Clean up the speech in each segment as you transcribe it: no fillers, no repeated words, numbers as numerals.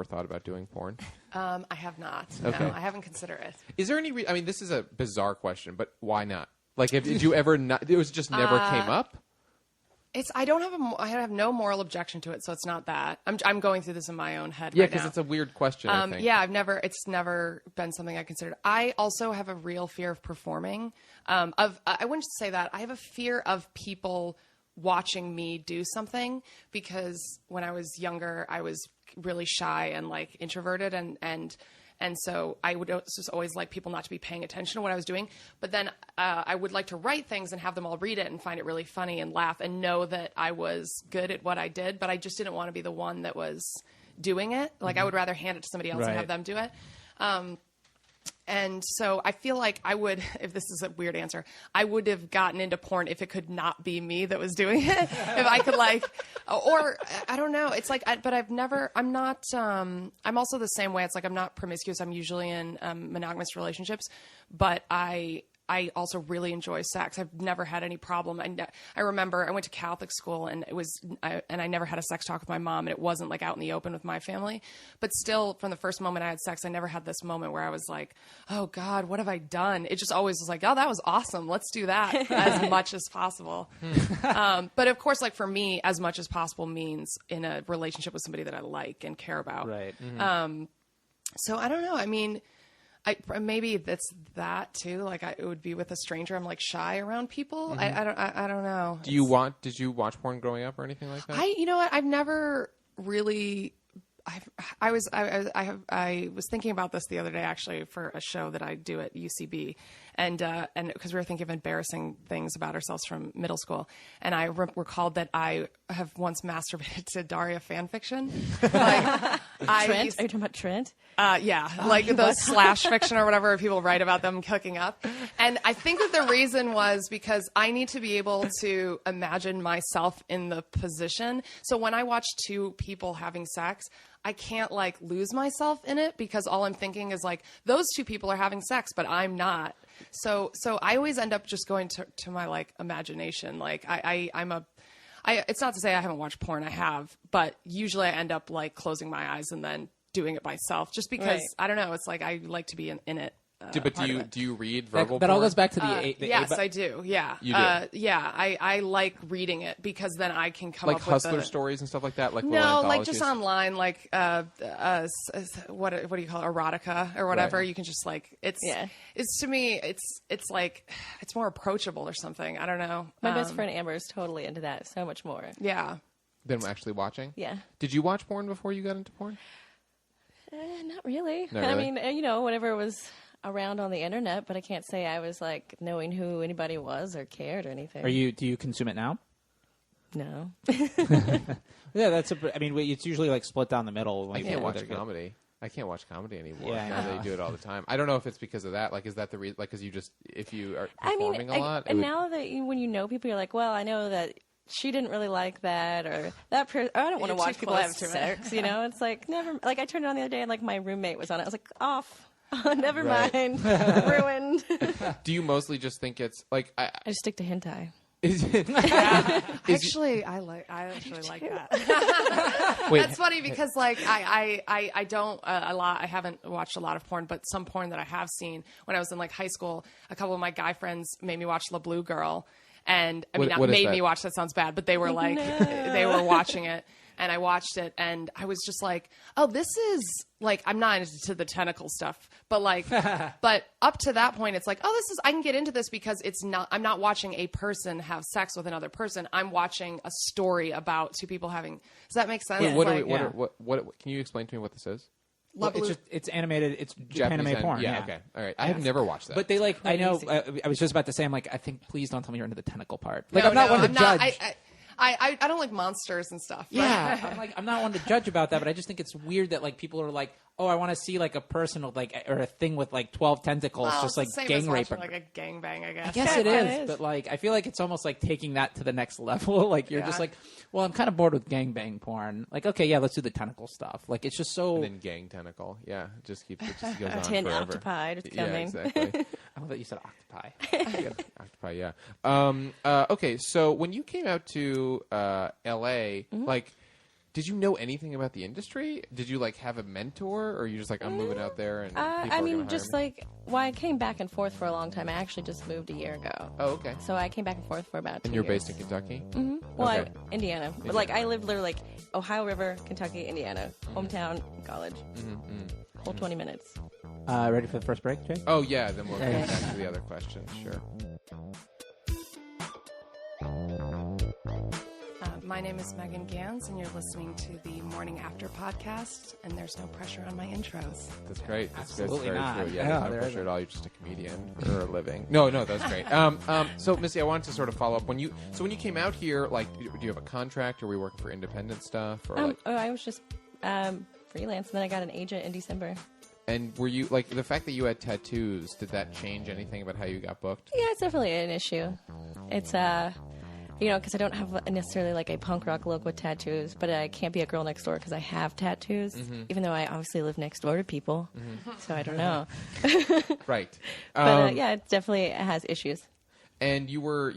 ever thought about doing porn? I have not. Okay. No, I haven't considered it. Is there any? I mean, this is a bizarre question, but why not? Like, did you ever not? It was just never came up. I have no moral objection to it, so it's not that. I'm going through this in my own head. Yeah, right because now. it's a weird question. I think. Yeah, it's never been something I considered. I also have a real fear of performing. I wouldn't say that. I have a fear of people watching me do something, because when I was younger, I was really shy and like introverted, and so I would just always like people not to be paying attention to what I was doing. But then I would like to write things and have them all read it and find it really funny and laugh and know that I was good at what I did. But I just didn't want to be the one that was doing it. Like, I would rather hand it to somebody else and have them do it. And so I feel like I would, if this is a weird answer, I would have gotten into porn if it could not be me that was doing it. If I could or I don't know. It's like, but I'm not, I'm also the same way. It's like, I'm not promiscuous. I'm usually in monogamous relationships, but I also really enjoy sex. I've never had any problem. I remember I went to Catholic school, and I never had a sex talk with my mom, and it wasn't like out in the open with my family. But still, from the first moment I had sex, I never had this moment where I was like, oh God, what have I done? It just always was like, oh, that was awesome. Let's do that as much as possible. But of course, like for me, as much as possible means in a relationship with somebody that I like and care about. Right. So I don't know. I mean, maybe that's that too. Like it would be with a stranger. I'm like shy around people. I don't know. Did you watch porn growing up or anything like that? You know what? I've never really. I was thinking about this the other day, actually, for a show that I do at UCB, and because we were thinking of embarrassing things about ourselves from middle school, and I recalled that I have once masturbated to Daria fan fiction. Like, Trent? Are you talking about Trent? Yeah, like the slash fiction or whatever people write about them hooking up. And I think that the reason was because I need to be able to imagine myself in the position. So when I watch two people having sex, I can't like lose myself in it, because all I'm thinking is like, those two people are having sex, but I'm not. So I always end up just going to my like imagination. Like it's not to say I haven't watched porn. I have, but usually I end up like closing my eyes and then doing it myself, just because I don't know. It's like I like to be in it. But do you read verbal that porn? all goes back to the yes, I do. Yeah. You do? Yeah. I like reading it, because then I can come like up hustler with stories and stuff like that. Like no, like just online, like what do you call it? Erotica or whatever. Right. You can just like it's to me it's like it's more approachable or something. I don't know. My best friend Amber is totally into that. So much more. Yeah. Than actually watching. Yeah. Did you watch porn before you got into porn? Not really. Not really? I mean, whatever was around on the internet, but I can't say I was like knowing who anybody was or cared or anything. Do you consume it now? No. Yeah, I mean, it's usually like split down the middle. I can't watch comedy. I can't watch comedy anymore. Yeah, now they do it all the time. I don't know if it's because of that. Like, is that the reason? Like, because if you are performing a lot, and now that when you know people, you're like, well, I know that she didn't really like that, or that person. I don't want to watch people have sex. It's like never. Like I turned it on the other day, and like my roommate was on it. I was like, off. Never mind. Ruined. Do you mostly just think it's like I just stick to hentai. Actually, I actually like that. Wait, that's funny because like I don't I haven't watched a lot of porn, but some porn that I have seen when I was in like high school, a couple of my guy friends made me watch La Blue Girl, and I mean not made me watch. That sounds bad, but they were like they were watching it. And I watched it, and I was just like, "Oh, this is like I'm not into the tentacle stuff, but like, but up to that point, it's like, oh, this is I can get into this because it's not. I'm not watching a person have sex with another person. I'm watching a story about two people having. Does that make sense? Wait, what? Can you explain to me what this is? Well, it's animated. It's Japanese porn. Yeah, okay, all right. I have never watched that. But they like. I know. I was just about to say. I'm like. I think. Please don't tell me you're into the tentacle part. Like I'm not one to judge. I don't like monsters and stuff. Yeah, I'm not one to judge about that, but I just think it's weird that like people are like, oh, I want to see like a person with like or a thing with like 12 tentacles, just like gang rape. Like a gangbang, I guess. I guess it is, but like I feel like it's almost like taking that to the next level. Like you're just like, well, I'm kind of bored with gangbang porn. Like, okay, yeah, let's do the tentacle stuff. Like it's just so. And then gang tentacle, yeah, it just goes on 10 forever. octopi just coming. Yeah, exactly. I love that you said octopi. Octopi, yeah. Okay, so when you came out to L.A., like, Did you know anything about the industry? Did you like have a mentor, or are you just like, I'm moving out there and people are I mean, gonna just hire me? like, well, I came back and forth for a long time. I actually just moved a year ago. Oh, okay. So I came back and forth for about 2 And you're years. based in Kentucky? Mm-hmm. Well, Okay. Indiana. But like, I lived literally like Ohio River, Kentucky, Indiana, hometown, college. Whole 20 minutes. Ready for the first break, Jay? Oh yeah, then we'll get back to the other questions. Sure. My name is Megan Gans, and you're listening to the Morning After podcast, and there's no pressure on my intros. That's great. That's Absolutely very not. true. Yeah, Yeah, there's no there pressure isn't. at all. You're just a comedian for a living. No, that's great. So Missy, I wanted to sort of follow up when you came out here. Like, do you have a contract? Or were you working for independent stuff? Or like, I was just freelance, and then I got an agent in December. and were you like the fact that you had tattoos? Did that change anything about how you got booked? Yeah, it's definitely an issue. It's because I don't have necessarily like a punk rock look with tattoos, but I can't be a girl next door because I have tattoos, even though I obviously live next door to people. So I don't know. Right. But yeah, it definitely has issues. And you were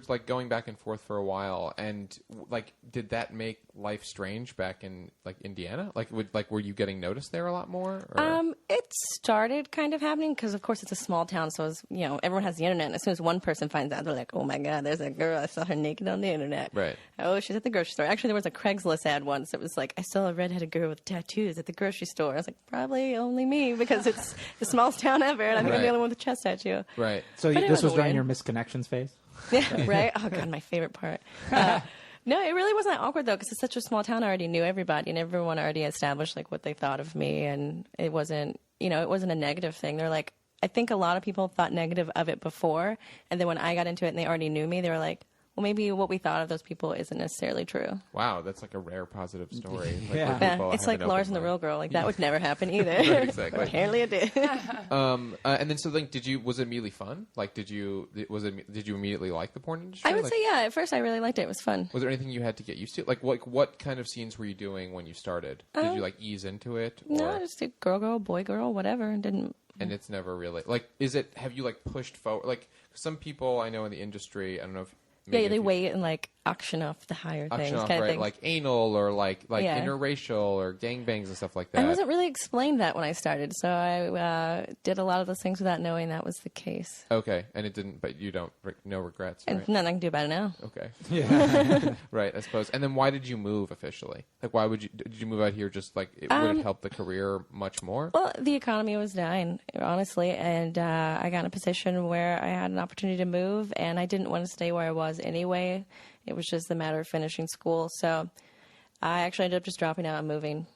like going back and forth for a while, and like, did that make life strange back in like Indiana? Like, were you getting noticed there a lot more? Or? It started kind of happening because, of course, it's a small town, so everyone has the internet. And as soon as one person finds out, they're like, "Oh my God, there's a girl! I saw her naked on the internet." Right. Oh, she's at the grocery store. Actually, there was a Craigslist ad once that was like, "I saw a redheaded girl with tattoos at the grocery store." I was like, "Probably only me because it's the smallest town ever, and I think I'm the Right. only one with a chest tattoo." Right. So But it this was was during weird. your misconnections phase? Yeah, right? Oh, God, my favorite part. No, it really wasn't that awkward, though, because it's such a small town. I already knew everybody, and everyone already established, like, what they thought of me, and it wasn't a negative thing. They're like, I think a lot of people thought negative of it before, and then when I got into it and they already knew me, they were like, well, maybe what we thought of those people isn't necessarily true. Wow, that's like a rare positive story. Like, Yeah. where Yeah, people it's have like an Lars open and the mind. Real Girl. Like, that would never happen either. Right, exactly. Apparently it did. And then so like, was it immediately fun? Like, did you immediately like the porn industry? I would Like, say, yeah, at first I really liked it. It was fun. Was there anything you had to get used to? Like, what kind of scenes were you doing when you started? Did you like ease into it? Or, No, just a girl, boy, girl, whatever. And didn't. and it's never really like, have you like pushed forward? Like, some people I know in the industry, I don't know if maybe Yeah, if they you- wait and like auction off the higher things, auction off, kind of right? thing. Like anal or like Yeah. interracial or gangbangs and stuff like that. I wasn't really explained that when I started, so I did a lot of those things without knowing that was the case. Okay, and it didn't, but you don't, no regrets, And right? nothing I can do about it now. Okay, Yeah. right, I suppose. And then why did you move officially? Like, did you move out here just like, would it help the career much more? Well, the economy was dying, honestly, and I got in a position where I had an opportunity to move, and I didn't want to stay where I was anyway. It was just a matter of finishing school, so I actually ended up just dropping out and moving.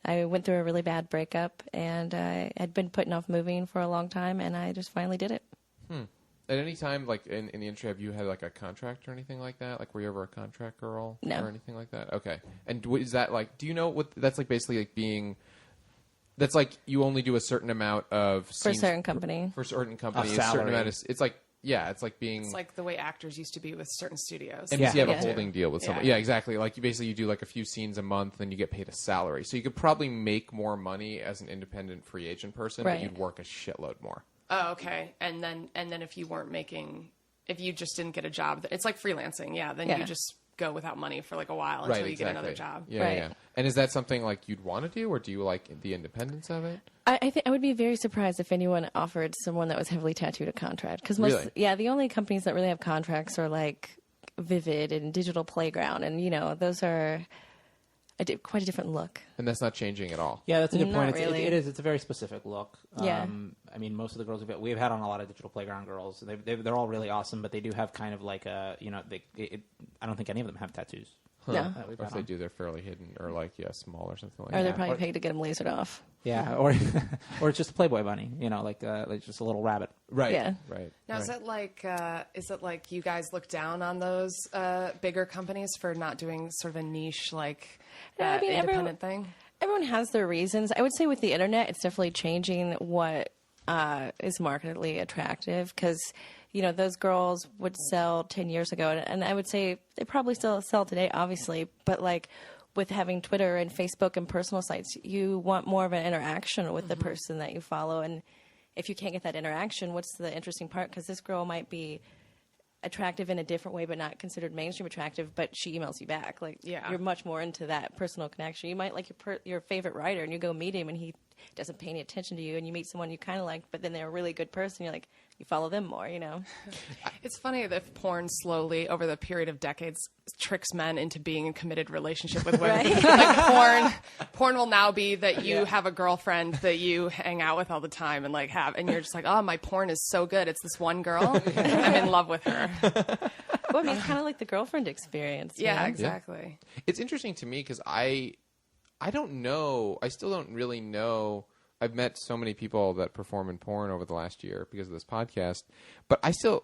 I went through a really bad breakup, and I had been putting off moving for a long time, and I just finally did it. At any time, like in the industry, have you had like a contract or anything like that? Like, were you ever a contract girl No. or anything like that? Okay. And is that like? Do you know what that's like? Basically, like being. That's like you only do a certain amount of For a scenes certain company. For a certain company, a salary. certain amount of. It's like it's like being. It's like the way actors used to be with certain studios. And you have a Yeah. holding deal with someone. Yeah. Yeah, exactly. Like you do like a few scenes a month, and you get paid a salary. So you could probably make more money as an independent free agent person, but Right. you'd work a shitload more. Oh, okay. And then if you weren't making, if you just didn't get a job, it's like freelancing. Yeah. Then Yeah. you just go without money for like a while until you get another job. Yeah, Right. yeah. And is that something like you'd want to do, or do you like the independence of it? I think I would be very surprised if anyone offered someone that was heavily tattooed a contract. Because Really? the only companies that really have contracts are like Vivid and Digital Playground, and those are quite a different look. And that's not changing at all. Yeah, that's a good Not point. really. It is. It's a very specific look. Yeah. I mean, most of the girls we've had on a lot of Digital Playground girls. They're all really awesome, but they do have kind of like a, I don't think any of them have tattoos. No. that we've Or if had they on. do, they're fairly hidden, or like small or something like Or they're that. probably paid to get them lasered off. Yeah, or it's just a Playboy bunny, like just a little rabbit. Right. Yeah. Right. Now, right. is it like you guys look down on those bigger companies for not doing sort of a niche like No, I mean, independent thing? Everyone has their reasons. I would say with the internet, it's definitely changing what is marketedly attractive because, those girls would sell 10 years ago. And I would say they probably still sell today, obviously. But like with having Twitter and Facebook and personal sites, you want more of an interaction with the person that you follow. And if you can't get that interaction, what's the interesting part? Because this girl might be attractive in a different way, but not considered mainstream attractive, but she emails you back. Like, you're much more into that personal connection. You might like your favorite writer, and you go meet him, and he doesn't pay any attention to you, and you meet someone you kind of like, but then they're a really good person. You're like, you follow them more, you know? It's funny that porn slowly, over the period of decades, tricks men into being in committed relationship with women. Right? Like porn will now be that you have a girlfriend that you hang out with all the time and like and you're just like, oh, my porn is so good. It's this one girl. I'm in love with her. Well, I mean, it's kind of like the girlfriend experience. Yeah, know? exactly. It's interesting to me because I don't know. I still don't really know. I've met so many people that perform in porn over the last year because of this podcast, but I still,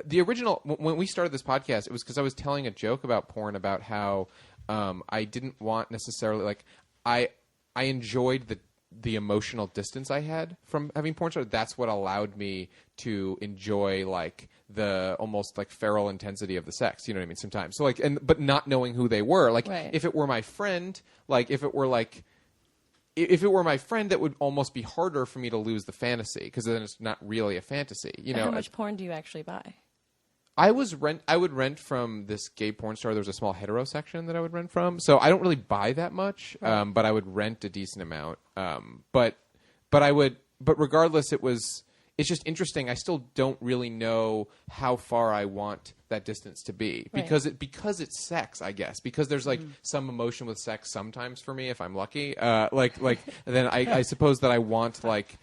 the original, when we started this podcast, it was because I was telling a joke about porn about how I didn't want necessarily, like, I enjoyed the emotional distance I had from having porn stars. That's what allowed me to enjoy, like, the almost like feral intensity of the sex, you know what I mean? Sometimes. So like, but not knowing who they were, like, if it were my friend, like, if it were my friend, that would almost be harder for me to lose the fantasy because then it's not really a fantasy. You know, how much porn do you actually buy? I would rent from this gay porn star. There was a small hetero section that I would rent from, so I don't really buy that much, but I would rent a decent amount. But regardless, it's just interesting. I still don't really know how far I want that distance to be because it's sex, I guess, because there's like some emotion with sex sometimes for me if I'm lucky. Then I suppose that I want like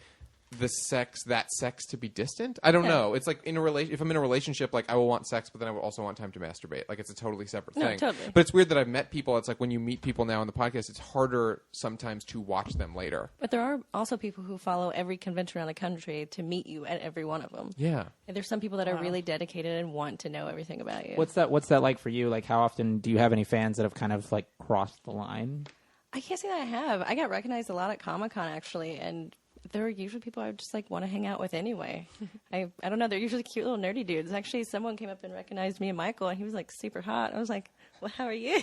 that sex to be distant. I don't know. It's like if I'm in a relationship, like I will want sex, but then I will also want time to masturbate. Like it's a totally separate thing. Totally. But it's weird that I've met people. It's like when you meet people now on the podcast, it's harder sometimes to watch them later. But there are also people who follow every convention around the country to meet you at every one of them. Yeah. And there's some people that are really dedicated and want to know everything about you. What's that like for you? Like, how often do you have any fans that have kind of like crossed the line? I can't say that I have. I got recognized a lot at Comic-Con actually, and there are usually people I just like want to hang out with anyway. I don't know. They're usually cute little nerdy dudes. Actually, someone came up and recognized me and Michael, and he was like super hot. I was like, "Well, how are you?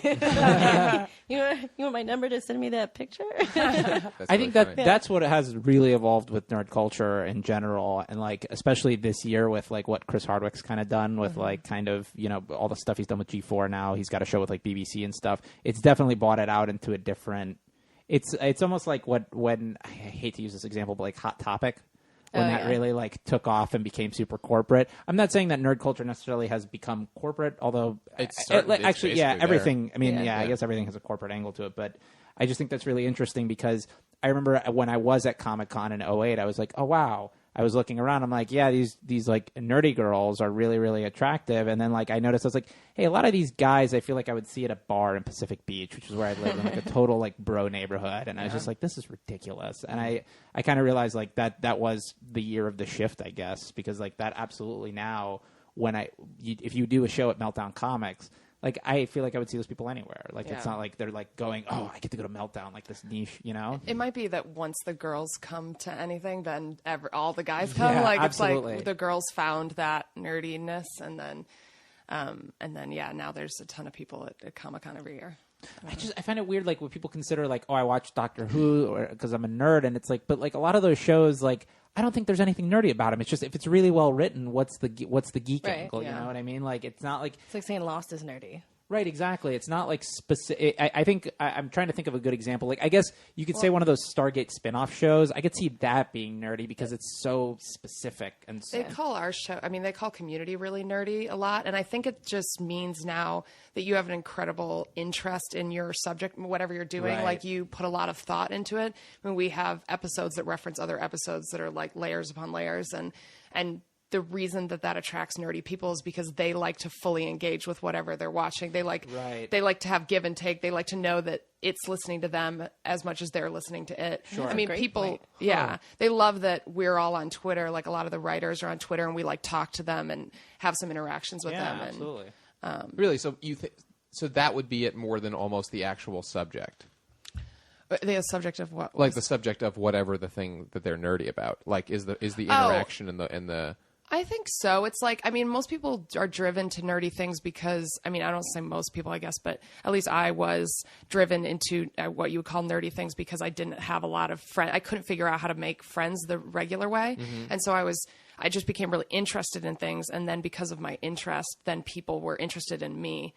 you want my number to send me that picture?" I think that's what it has really evolved with nerd culture in general, and like especially this year with like what Chris Hardwick's kind of done with like kind of all the stuff he's done with G4 now. He's got a show with like BBC and stuff. It's definitely brought it out into a different. It's almost like when I hate to use this example, but like Hot Topic, when that really like took off and became super corporate. I'm not saying that nerd culture necessarily has become corporate, although everything. I mean, I guess everything has a corporate angle to it, but I just think that's really interesting because I remember when I was at Comic-Con in 2008, I was like, oh wow. I was looking around. I'm like, yeah, these like nerdy girls are really, really attractive. And then like I noticed, I was like, hey, a lot of these guys, I feel like I would see at a bar in Pacific Beach, which is where I lived in like a total like bro neighborhood. And I was just like, this is ridiculous. And I kind of realized like that was the year of the shift, I guess, because like that absolutely now if you do a show at Meltdown Comics, like, I feel like I would see those people anywhere. Like, it's not like they're, like, going, oh, I get to go to Meltdown, like this niche, you know? It might be that once the girls come to anything, then all the guys come. Yeah, like, absolutely. It's like the girls found that nerdiness, and then, now there's a ton of people at Comic-Con every year. I find it weird, like, when people consider, like, oh, I watch Doctor Who or because I'm a nerd, and it's like, but, like, a lot of those shows, like, I don't think there's anything nerdy about them. It's just if it's really well written, what's the geek angle? You know what I mean? Like it's not like it's like saying Lost is nerdy. Right, exactly. It's not like specific. I think I'm trying to think of a good example. Like, I guess you could say one of those Stargate spin-off shows. I could see that being nerdy because it's so specific. And they call our show, they call Community really nerdy a lot. And I think it just means now that you have an incredible interest in your subject, whatever you're doing. Right. Like, you put a lot of thought into it. I mean, we have episodes that reference other episodes that are like layers upon layers. And the reason that attracts nerdy people is because they like to fully engage with whatever they're watching. They like to have give and take. They like to know that it's listening to them as much as they're listening to it. Sure. I mean, people, they love that we're all on Twitter. Like, a lot of the writers are on Twitter, and we like talk to them and have some interactions with them. Absolutely. Really? So so that would be it more than almost the actual subject. The subject of what? Like the subject of whatever the thing that they're nerdy about. Like, is the interaction in the I think so. It's like, most people are driven to nerdy things because, I don't say most people, I guess, but at least I was driven into what you would call nerdy things because I didn't have a lot of friends. I couldn't figure out how to make friends the regular way. Mm-hmm. And so I just became really interested in things. And then because of my interest, then people were interested in me.